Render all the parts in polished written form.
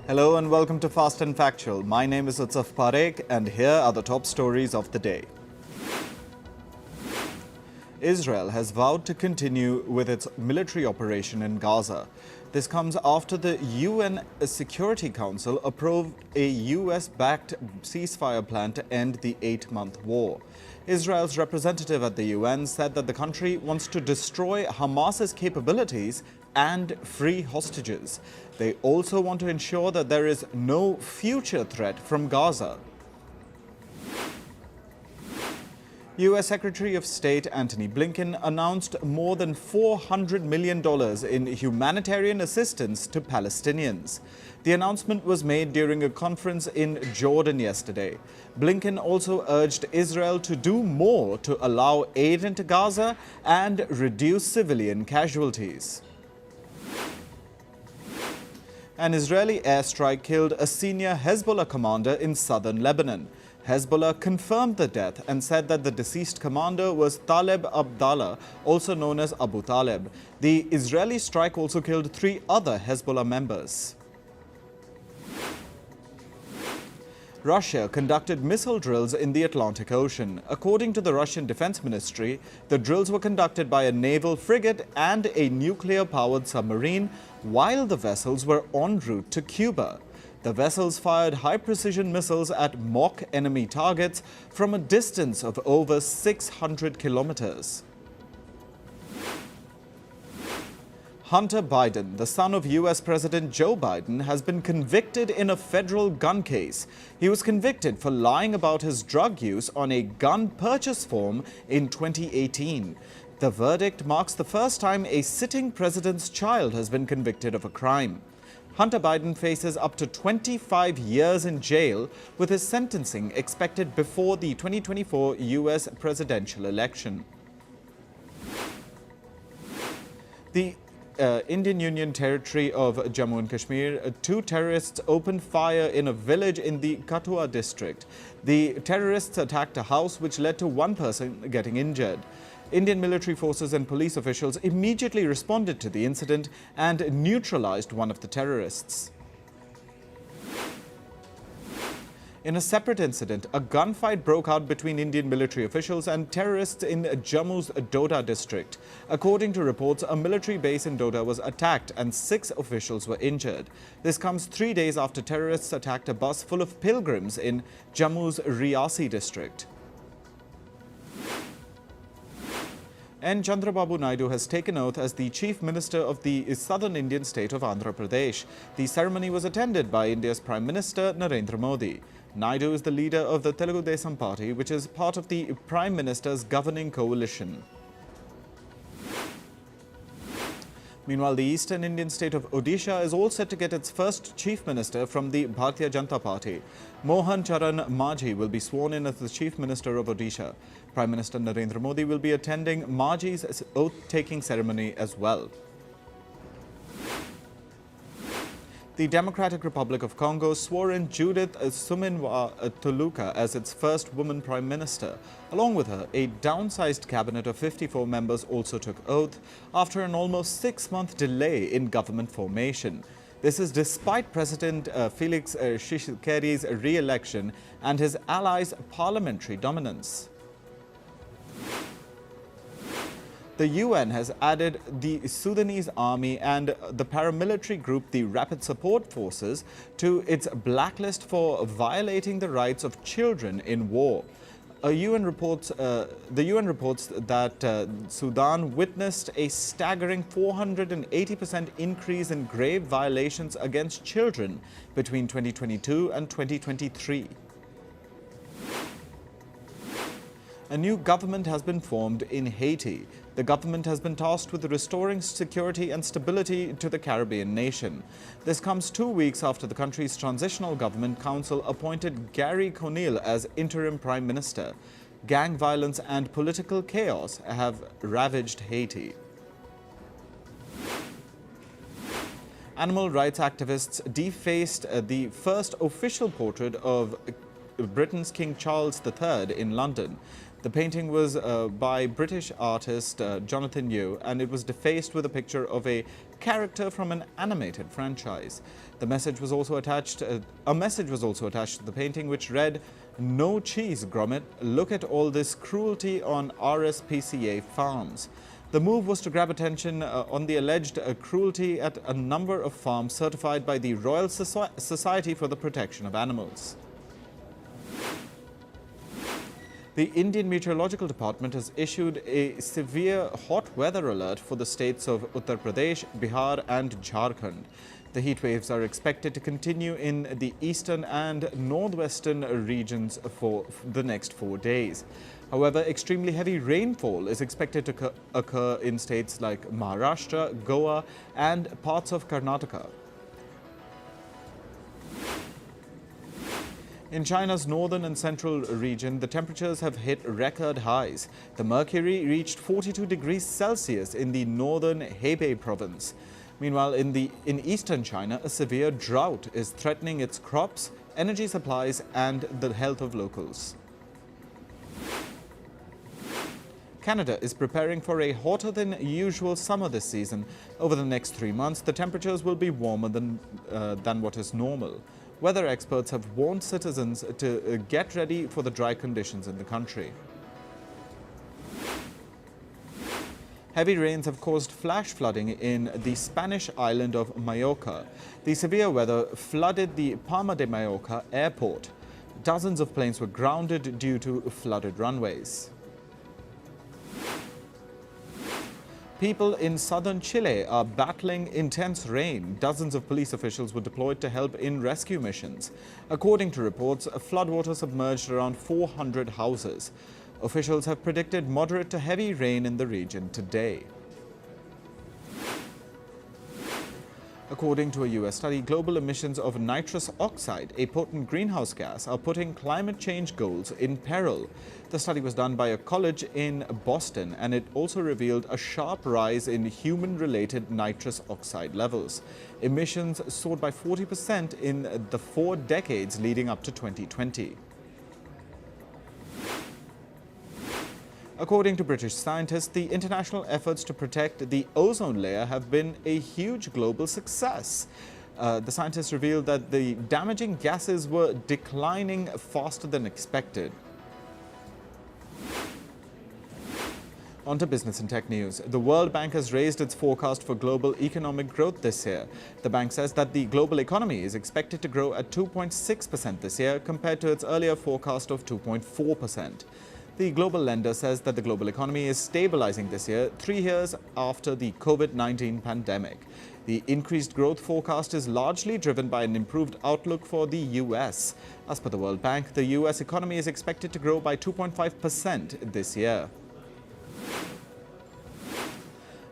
Hello and welcome to Fast and Factual. My name is Utsaf Parekh and here are the top stories of the day. Israel has vowed to continue with its military operation in Gaza. This comes after the UN Security Council approved a US-backed ceasefire plan to end the 8-month war. Israel's representative at the UN said that the country wants to destroy Hamas's capabilities and free hostages. They also want to ensure that there is no future threat from Gaza. U.S. Secretary of State Antony Blinken announced more than $400 million in humanitarian assistance to Palestinians. The announcement was made during a conference in Jordan yesterday. Blinken also urged Israel to do more to allow aid into Gaza and reduce civilian casualties. An Israeli airstrike killed a senior Hezbollah commander in southern Lebanon. Hezbollah confirmed the death and said that the deceased commander was Taleb Abdallah, also known as Abu Taleb. The Israeli strike also killed 3 other Hezbollah members. Russia conducted missile drills in the Atlantic Ocean. According to the Russian Defense Ministry, the drills were conducted by a naval frigate and a nuclear-powered submarine while the vessels were en route to Cuba. The vessels fired high-precision missiles at mock enemy targets from a distance of over 600 kilometers. Hunter Biden, the son of U.S. President Joe Biden, has been convicted in a federal gun case. He was convicted for lying about his drug use on a gun purchase form in 2018. The verdict marks the first time a sitting president's child has been convicted of a crime. Hunter Biden faces up to 25 years in jail, with his sentencing expected before the 2024 U.S. presidential election. The Indian Union territory of Jammu and Kashmir, 2 terrorists opened fire in a village in the Kathua district. The terrorists attacked a house, which led to 1 person getting injured. Indian military forces and police officials immediately responded to the incident and neutralized one of the terrorists. In a separate incident, a gunfight broke out between Indian military officials and terrorists in Jammu's Doda district. According to reports, a military base in Doda was attacked and 6 officials were injured. This comes 3 days after terrorists attacked a bus full of pilgrims in Jammu's Riyasi district. N. Chandrababu Naidu has taken oath as the Chief Minister of the southern Indian state of Andhra Pradesh. The ceremony was attended by India's Prime Minister Narendra Modi. Naidu is the leader of the Telugu Desam party, which is part of the Prime Minister's governing coalition. Meanwhile, the eastern Indian state of Odisha is all set to get its first chief minister from the Bharatiya Janata Party. Mohan Charan Majhi will be sworn in as the chief minister of Odisha. Prime Minister Narendra Modi will be attending Majhi's oath-taking ceremony as well. The Democratic Republic of Congo swore in Judith Suminwa Tuluka as its first woman prime minister. Along with her, a downsized cabinet of 54 members also took oath after an almost 6-month delay in government formation. This is despite President Felix Tshisekedi's re-election and his allies' parliamentary dominance. The UN has added the Sudanese army and the paramilitary group, the Rapid Support Forces, to its blacklist for violating the rights of children in war. The UN reports that Sudan witnessed a staggering 480% increase in grave violations against children between 2022 and 2023. A new government has been formed in Haiti. The government has been tasked with restoring security and stability to the Caribbean nation. This comes 2 weeks after the country's Transitional Government Council appointed Gary Conille as interim prime minister. Gang violence and political chaos have ravaged Haiti. Animal rights activists defaced the first official portrait of Britain's King Charles III in London. The painting was by British artist Jonathan Yeo, and it was defaced with a picture of a character from an animated franchise. The message was also attached. A message was also attached to the painting, which read, "No cheese, Gromit. Look at all this cruelty on RSPCA farms." The move was to grab attention on the alleged cruelty at a number of farms certified by the Royal Society for the Protection of Animals. The Indian Meteorological Department has issued a severe hot weather alert for the states of Uttar Pradesh, Bihar and Jharkhand. The heat waves are expected to continue in the eastern and northwestern regions for the next 4 days. However, extremely heavy rainfall is expected to occur in states like Maharashtra, Goa and parts of Karnataka. In China's northern and central region, the temperatures have hit record highs. The mercury reached 42 degrees Celsius in the northern Hebei province. Meanwhile, in eastern China, a severe drought is threatening its crops, energy supplies and the health of locals. Canada is preparing for a hotter than usual summer this season. Over the next 3 months, the temperatures will be warmer than what is normal. Weather experts have warned citizens to get ready for the dry conditions in the country. Heavy rains have caused flash flooding in the Spanish island of Mallorca. The severe weather flooded the Palma de Mallorca airport. Dozens of planes were grounded due to flooded runways. People in southern Chile are battling intense rain. Dozens of police officials were deployed to help in rescue missions. According to reports, floodwater submerged around 400 houses. Officials have predicted moderate to heavy rain in the region today. According to a US study, global emissions of nitrous oxide, a potent greenhouse gas, are putting climate change goals in peril. The study was done by a college in Boston, and it also revealed a sharp rise in human-related nitrous oxide levels. Emissions soared by 40% in the 4 decades leading up to 2020. According to British scientists, the international efforts to protect the ozone layer have been a huge global success. The scientists revealed that the damaging gases were declining faster than expected. On to business and tech news. The World Bank has raised its forecast for global economic growth this year. The bank says that the global economy is expected to grow at 2.6% this year compared to its earlier forecast of 2.4%. The global lender says that the global economy is stabilizing this year, 3 years after the COVID-19 pandemic. The increased growth forecast is largely driven by an improved outlook for the US. As per the World Bank, the US economy is expected to grow by 2.5% this year.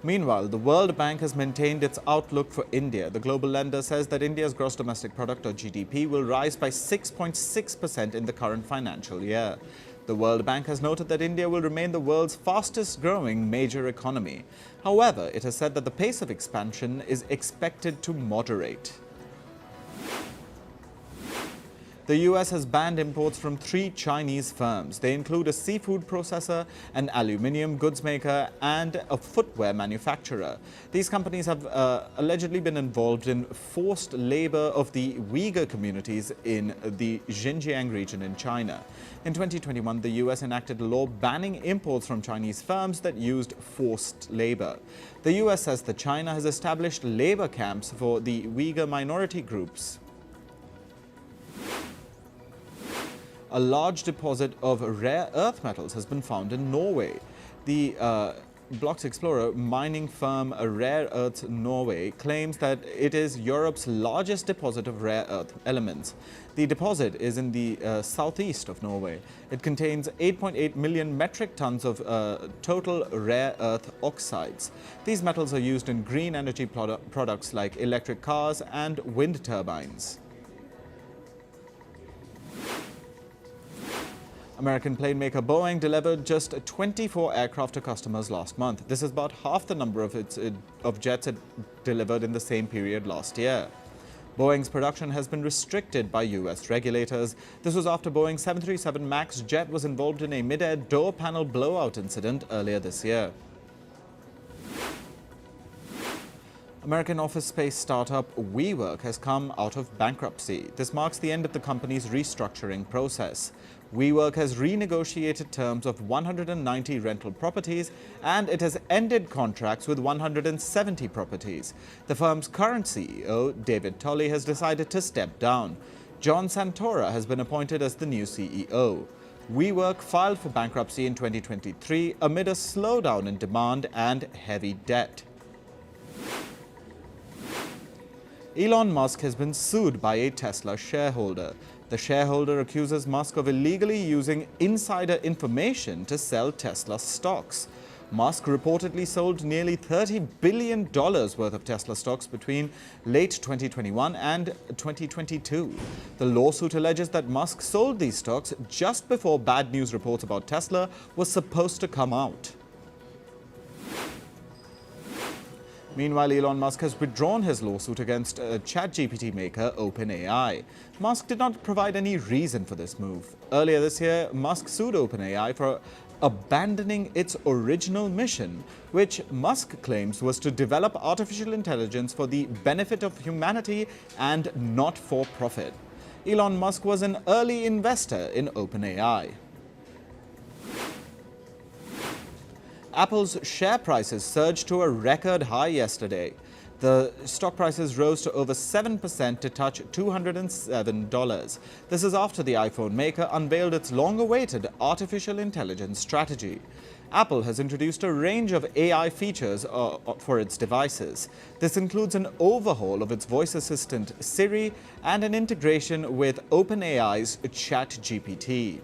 Meanwhile, the World Bank has maintained its outlook for India. The global lender says that India's gross domestic product, or GDP, will rise by 6.6% in the current financial year. The World Bank has noted that India will remain the world's fastest growing major economy. However, it has said that the pace of expansion is expected to moderate. The US has banned imports from 3 Chinese firms. They include a seafood processor, an aluminium goods maker, and a footwear manufacturer. These companies have allegedly been involved in forced labor of the Uyghur communities in the Xinjiang region in China. In 2021, the US enacted a law banning imports from Chinese firms that used forced labor. The US says that China has established labor camps for the Uyghur minority groups. A large deposit of rare earth metals has been found in Norway. The Blocks Explorer mining firm Rare Earths Norway claims that it is Europe's largest deposit of rare earth elements. The deposit is in the southeast of Norway. It contains 8.8 million metric tons of total rare earth oxides. These metals are used in green energy products like electric cars and wind turbines. American plane maker Boeing delivered just 24 aircraft to customers last month. This is about half the number of jets it delivered in the same period last year. Boeing's production has been restricted by U.S. regulators. This was after Boeing's 737 MAX jet was involved in a mid-air door panel blowout incident earlier this year. American office space startup WeWork has come out of bankruptcy. This marks the end of the company's restructuring process. WeWork has renegotiated terms of 190 rental properties, and it has ended contracts with 170 properties. The firm's current CEO, David Tolley, has decided to step down. John Santora has been appointed as the new CEO. WeWork filed for bankruptcy in 2023 amid a slowdown in demand and heavy debt. Elon Musk has been sued by a Tesla shareholder. The shareholder accuses Musk of illegally using insider information to sell Tesla stocks. Musk reportedly sold nearly $30 billion worth of Tesla stocks between late 2021 and 2022. The lawsuit alleges that Musk sold these stocks just before bad news reports about Tesla were supposed to come out. Meanwhile, Elon Musk has withdrawn his lawsuit against ChatGPT maker OpenAI. Musk did not provide any reason for this move. Earlier this year, Musk sued OpenAI for abandoning its original mission, which Musk claims was to develop artificial intelligence for the benefit of humanity and not for profit. Elon Musk was an early investor in OpenAI. Apple's share prices surged to a record high yesterday. The stock prices rose to over 7% to touch $207. This is after the iPhone maker unveiled its long-awaited artificial intelligence strategy. Apple has introduced a range of AI features for its devices. This includes an overhaul of its voice assistant Siri and an integration with OpenAI's ChatGPT.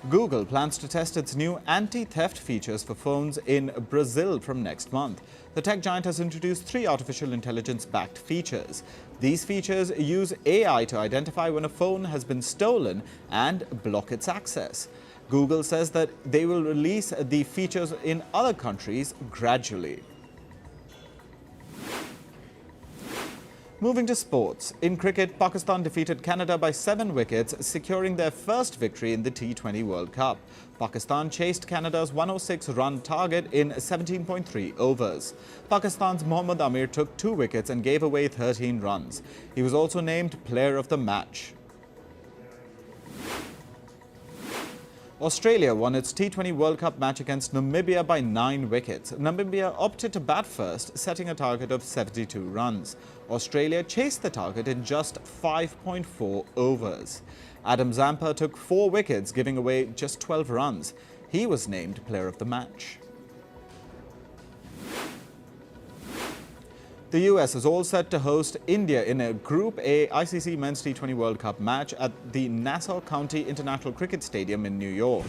Google plans to test its new anti-theft features for phones in Brazil from next month. The tech giant has introduced 3 artificial intelligence-backed features. These features use AI to identify when a phone has been stolen and block its access. Google says that they will release the features in other countries gradually. Moving to sports. In cricket, Pakistan defeated Canada by 7 wickets, securing their first victory in the T20 World Cup. Pakistan chased Canada's 106-run target in 17.3 overs. Pakistan's Mohammad Amir took 2 wickets and gave away 13 runs. He was also named Player of the Match. Australia won its T20 World Cup match against Namibia by 9 wickets. Namibia opted to bat first, setting a target of 72 runs. Australia chased the target in just 5.4 overs. Adam Zampa took 4 wickets, giving away just 12 runs. He was named Player of the Match. The US is all set to host India in a Group A ICC Men's T20 World Cup match at the Nassau County International Cricket Stadium in New York.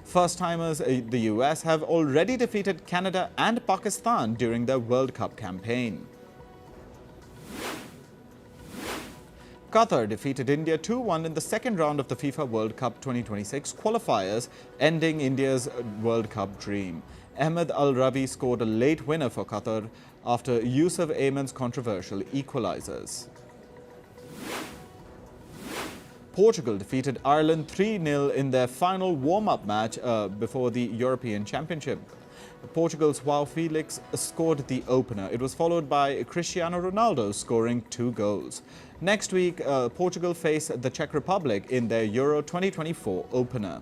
First-timers, the US, have already defeated Canada and Pakistan during their World Cup campaign. Qatar defeated India 2-1 in the second round of the FIFA World Cup 2026 qualifiers, ending India's World Cup dream. Ahmed Al-Ravi scored a late winner for Qatar after Yusuf Ayman's controversial equalizers. Portugal defeated Ireland 3-0 in their final warm-up match before the European Championship. Portugal's João Felix scored the opener. It was followed by Cristiano Ronaldo scoring 2 goals. Next week, Portugal face the Czech Republic in their Euro 2024 opener.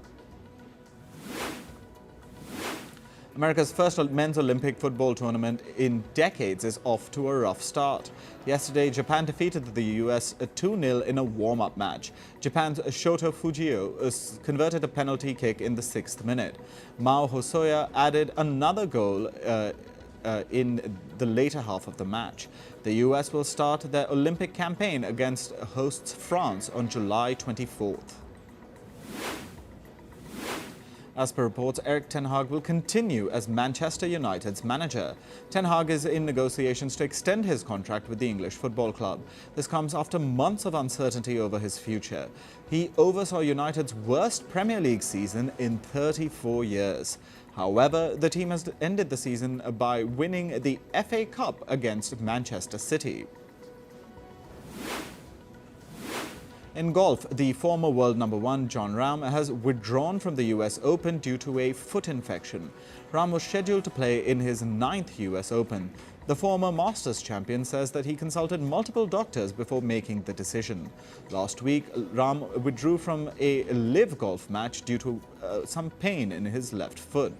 America's first men's Olympic football tournament in decades is off to a rough start. Yesterday, Japan defeated the US 2-0 in a warm-up match. Japan's Shota Fujio converted a penalty kick in the 6th minute. Mao Hosoya added another goal in the later half of the match. The US will start their Olympic campaign against hosts France on July 24th. As per reports, Erik ten Hag will continue as Manchester United's manager. Ten Hag is in negotiations to extend his contract with the English football club. This comes after months of uncertainty over his future. He oversaw United's worst Premier League season in 34 years. However, the team has ended the season by winning the FA Cup against Manchester City. In golf, the former world number 1 Jon Rahm has withdrawn from the US Open due to a foot infection. Rahm was scheduled to play in his 9th US Open. The former Masters champion says that he consulted multiple doctors before making the decision. Last week, Rahm withdrew from a live golf match due to some pain in his left foot.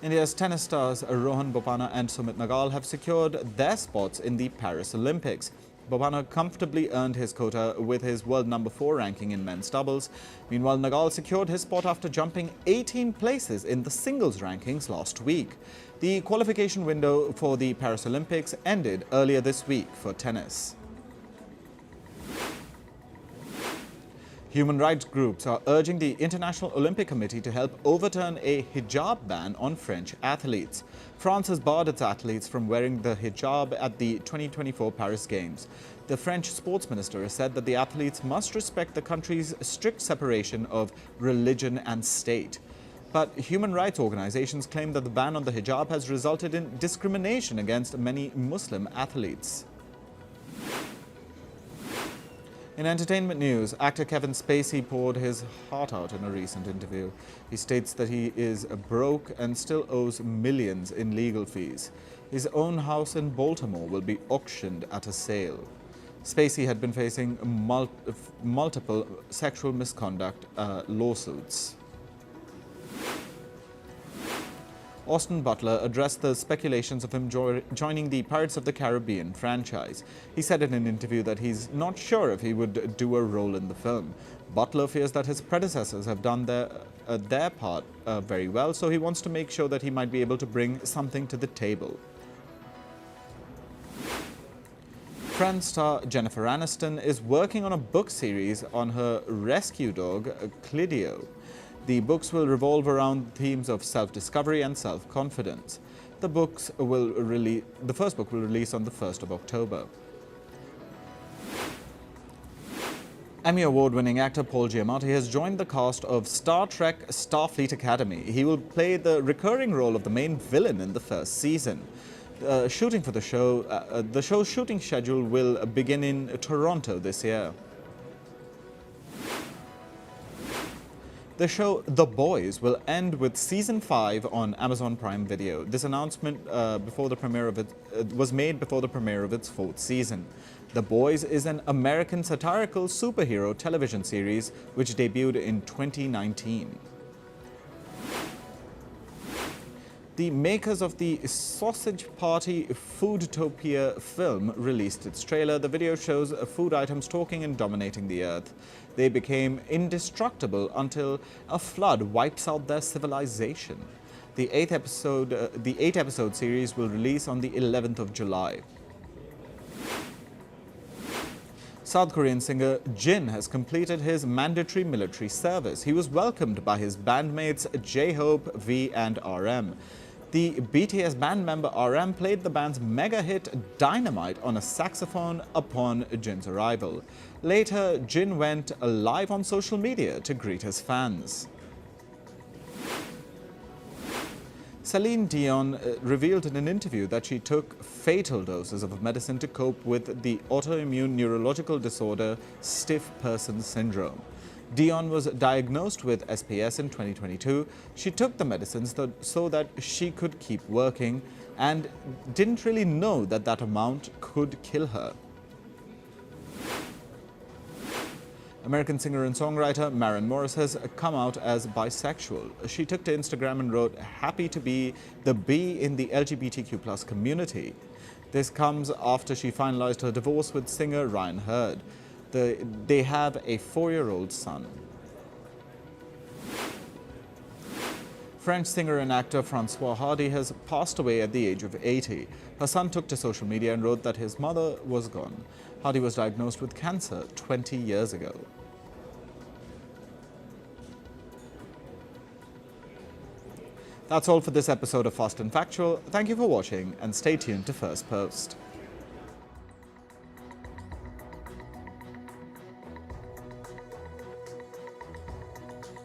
India's tennis stars Rohan Bopanna and Sumit Nagal have secured their spots in the Paris Olympics. Bopanna comfortably earned his quota with his world number 4 ranking in men's doubles. Meanwhile, Nagal secured his spot after jumping 18 places in the singles rankings last week. The qualification window for the Paris Olympics ended earlier this week for tennis. Human rights groups are urging the International Olympic Committee to help overturn a hijab ban on French athletes. France has barred its athletes from wearing the hijab at the 2024 Paris Games. The French sports minister has said that the athletes must respect the country's strict separation of religion and state. But human rights organizations claim that the ban on the hijab has resulted in discrimination against many Muslim athletes. In entertainment news, actor Kevin Spacey poured his heart out in a recent interview. He states that he is broke and still owes millions in legal fees. His own house in Baltimore will be auctioned at a sale. Spacey had been facing multiple sexual misconduct lawsuits. Austin Butler addressed the speculations of him joining the Pirates of the Caribbean franchise. He said in an interview that he's not sure if he would do a role in the film. Butler fears that his predecessors have done their part very well, so he wants to make sure that he might be able to bring something to the table. Friends star Jennifer Aniston is working on a book series on her rescue dog, Clidio. The books will revolve around themes of self-discovery and self-confidence. The first book will release on the 1st of October. Emmy Award-winning actor Paul Giamatti has joined the cast of Star Trek Starfleet Academy. He will play the recurring role of the main villain in the first season. Shooting for the show's shooting schedule will begin in Toronto this year. The show The Boys will end with Season 5 on Amazon Prime Video. This announcement was made before the premiere of its 4th season. The Boys is an American satirical superhero television series which debuted in 2019. The makers of the Sausage Party Foodtopia film released its trailer. The video shows food items talking and dominating the earth. They became indestructible until a flood wipes out their civilization. The 8-episode series will release on the 11th of July. South Korean singer Jin has completed his mandatory military service. He was welcomed by his bandmates J-Hope, V and RM. The BTS band member RM played the band's mega hit Dynamite on a saxophone upon Jin's arrival. Later, Jin went live on social media to greet his fans. Celine Dion revealed in an interview that she took fatal doses of medicine to cope with the autoimmune neurological disorder stiff person syndrome. Dion was diagnosed with SPS in 2022. She took the medicines so that she could keep working and didn't really know that that amount could kill her. American singer and songwriter Maren Morris has come out as bisexual. She took to Instagram and wrote, "Happy to be the B in the LGBTQ+ community." This comes after she finalized her divorce with singer Ryan Hurd. They have a 4-year-old son. French singer and actor François Hardy has passed away at the age of 80. Her son took to social media and wrote that his mother was gone. Hardy was diagnosed with cancer 20 years ago. That's all for this episode of Fast and Factual. Thank you for watching and stay tuned to First Post.